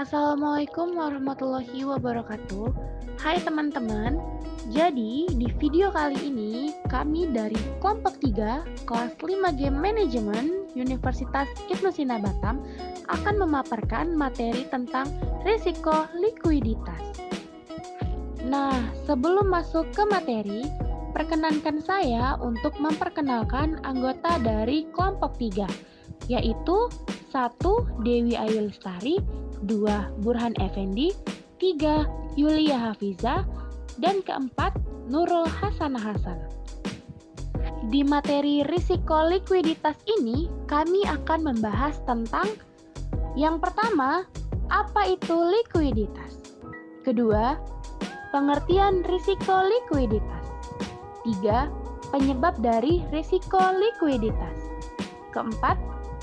Assalamualaikum warahmatullahi wabarakatuh. Hai teman-teman. Jadi, di video kali ini kami dari kelompok 3 kelas 5 Game Management Universitas Ibnu Sina Batam akan memaparkan materi tentang risiko likuiditas. Nah, sebelum masuk ke materi, perkenankan saya untuk memperkenalkan anggota dari kelompok 3, yaitu 1. Dewi Ayu Lestari, 2. Burhan Effendi, 3. Yulia Hafiza, dan keempat Nurul Hasanah Hasan. Di materi risiko likuiditas ini, kami akan membahas tentang yang pertama, apa itu likuiditas? Kedua, pengertian risiko likuiditas. 3. Penyebab dari risiko likuiditas. Keempat,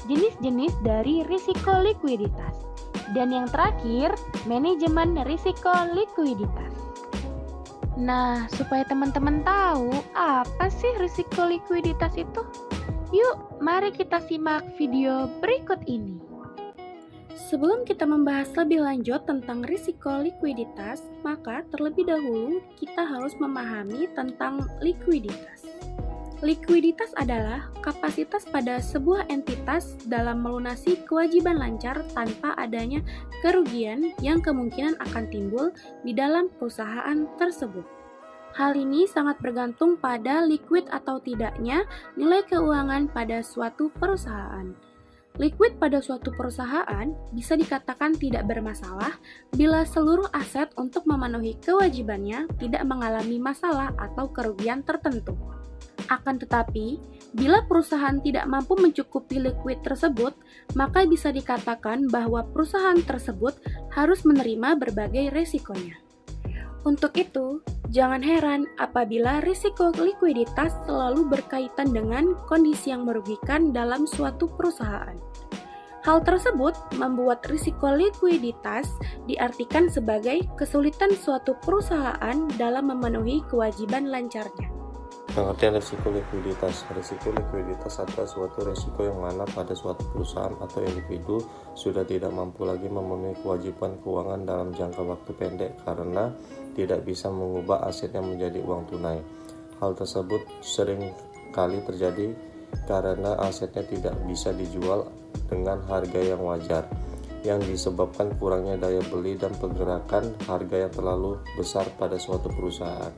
jenis-jenis dari risiko likuiditas. Dan yang terakhir, manajemen risiko likuiditas. Nah, supaya teman-teman tahu apa sih risiko likuiditas itu, yuk mari kita simak video berikut ini. Sebelum kita membahas lebih lanjut tentang risiko likuiditas, maka terlebih dahulu kita harus memahami tentang likuiditas. Likuiditas adalah kapasitas pada sebuah entitas dalam melunasi kewajiban lancar tanpa adanya kerugian yang kemungkinan akan timbul di dalam perusahaan tersebut. Hal ini sangat bergantung pada liquid atau tidaknya nilai keuangan pada suatu perusahaan. Liquid pada suatu perusahaan bisa dikatakan tidak bermasalah bila seluruh aset untuk memenuhi kewajibannya tidak mengalami masalah atau kerugian tertentu. Akan tetapi, bila perusahaan tidak mampu mencukupi liquid tersebut, maka bisa dikatakan bahwa perusahaan tersebut harus menerima berbagai resikonya. Untuk itu, jangan heran apabila risiko likuiditas selalu berkaitan dengan kondisi yang merugikan dalam suatu perusahaan. Hal tersebut membuat risiko likuiditas diartikan sebagai kesulitan suatu perusahaan dalam memenuhi kewajiban lancarnya. Pengertian risiko likuiditas. Risiko likuiditas adalah suatu risiko yang mana pada suatu perusahaan atau individu sudah tidak mampu lagi memenuhi kewajiban keuangan dalam jangka waktu pendek karena tidak bisa mengubah asetnya menjadi uang tunai. Hal tersebut sering kali terjadi karena asetnya tidak bisa dijual dengan harga yang wajar, yang disebabkan kurangnya daya beli dan pergerakan harga yang terlalu besar pada suatu perusahaan.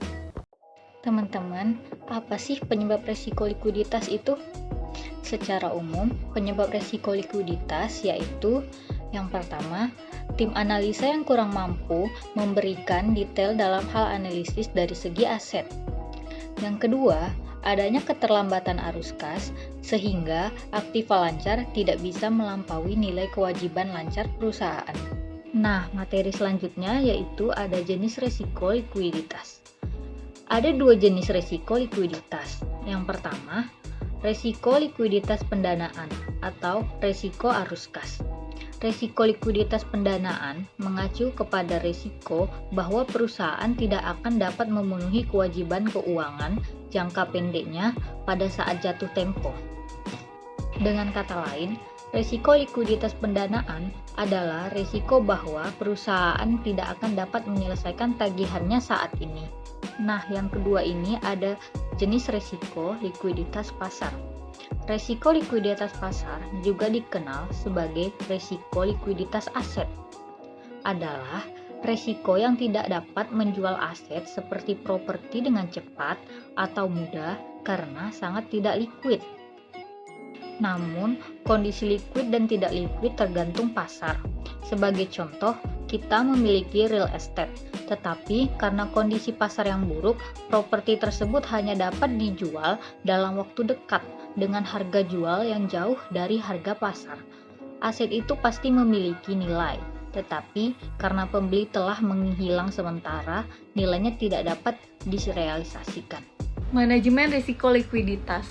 Teman-teman, apa sih penyebab resiko likuiditas itu? Secara umum, penyebab resiko likuiditas yaitu yang pertama, tim analisa yang kurang mampu memberikan detail dalam hal analisis dari segi aset. Yang kedua, adanya keterlambatan arus kas sehingga aktiva lancar tidak bisa melampaui nilai kewajiban lancar perusahaan. Nah, materi selanjutnya yaitu ada jenis resiko likuiditas. Ada dua jenis resiko likuiditas. Yang pertama, resiko likuiditas pendanaan atau resiko arus kas. Resiko likuiditas pendanaan mengacu kepada resiko bahwa perusahaan tidak akan dapat memenuhi kewajiban keuangan jangka pendeknya pada saat jatuh tempo. Dengan kata lain, resiko likuiditas pendanaan adalah resiko bahwa perusahaan tidak akan dapat menyelesaikan tagihannya saat ini. Nah, yang kedua ini ada jenis resiko likuiditas pasar. Resiko likuiditas pasar juga dikenal sebagai resiko likuiditas aset. Adalah resiko yang tidak dapat menjual aset seperti properti dengan cepat atau mudah karena sangat tidak liquid. Namun, kondisi liquid dan tidak liquid tergantung pasar. Sebagai contoh, kita memiliki real estate, tetapi karena kondisi pasar yang buruk, properti tersebut hanya dapat dijual dalam waktu dekat dengan harga jual yang jauh dari harga pasar. Aset itu pasti memiliki nilai, tetapi karena pembeli telah menghilang sementara, nilainya tidak dapat direalisasikan. Manajemen risiko likuiditas.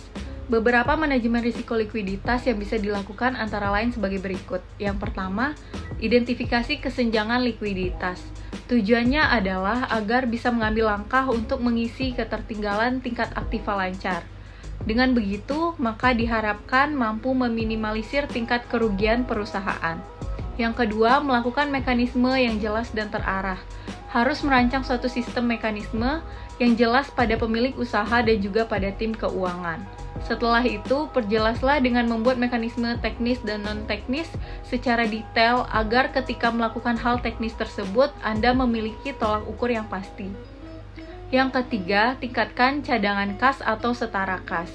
Beberapa manajemen risiko likuiditas yang bisa dilakukan antara lain sebagai berikut. Yang pertama, identifikasi kesenjangan likuiditas. Tujuannya adalah agar bisa mengambil langkah untuk mengisi ketertinggalan tingkat aktiva lancar. Dengan begitu, maka diharapkan mampu meminimalisir tingkat kerugian perusahaan. Yang kedua, melakukan mekanisme yang jelas dan terarah. Harus merancang suatu sistem mekanisme yang jelas pada pemilik usaha dan juga pada tim keuangan. Setelah itu, perjelaslah dengan membuat mekanisme teknis dan non-teknis secara detail agar ketika melakukan hal teknis tersebut, Anda memiliki tolak ukur yang pasti. Yang ketiga, tingkatkan cadangan kas atau setara kas.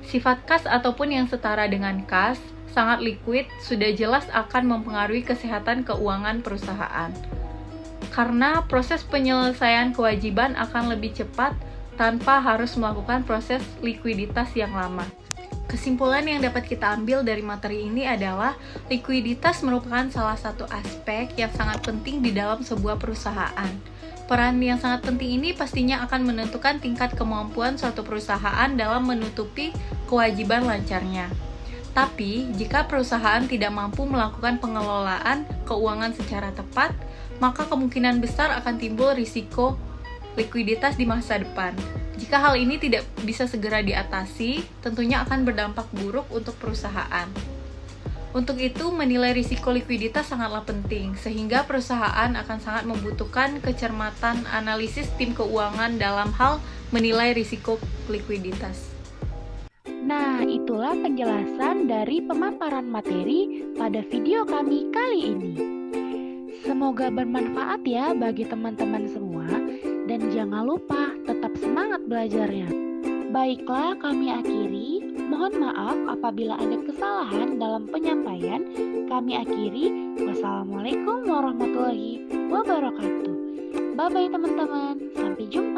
Sifat kas ataupun yang setara dengan kas, sangat liquid, sudah jelas akan mempengaruhi kesehatan keuangan perusahaan. Karena proses penyelesaian kewajiban akan lebih cepat tanpa harus melakukan proses likuiditas yang lama. Kesimpulan yang dapat kita ambil dari materi ini adalah likuiditas merupakan salah satu aspek yang sangat penting di dalam sebuah perusahaan. Peran yang sangat penting ini pastinya akan menentukan tingkat kemampuan suatu perusahaan dalam menutupi kewajiban lancarnya. Tapi, jika perusahaan tidak mampu melakukan pengelolaan keuangan secara tepat, maka kemungkinan besar akan timbul risiko likuiditas di masa depan. Jika hal ini tidak bisa segera diatasi, tentunya akan berdampak buruk untuk perusahaan. Untuk itu, menilai risiko likuiditas sangatlah penting, sehingga perusahaan akan sangat membutuhkan kecermatan analisis tim keuangan dalam hal menilai risiko likuiditas. Nah, itulah penjelasan dari pemaparan materi pada video kami kali ini. Semoga bermanfaat ya bagi teman-teman semua, dan jangan lupa tetap semangat belajarnya. Baiklah, kami akhiri. Mohon maaf apabila ada kesalahan dalam penyampaian. Kami akhiri. Wassalamualaikum warahmatullahi wabarakatuh. Bye-bye teman-teman. Sampai jumpa.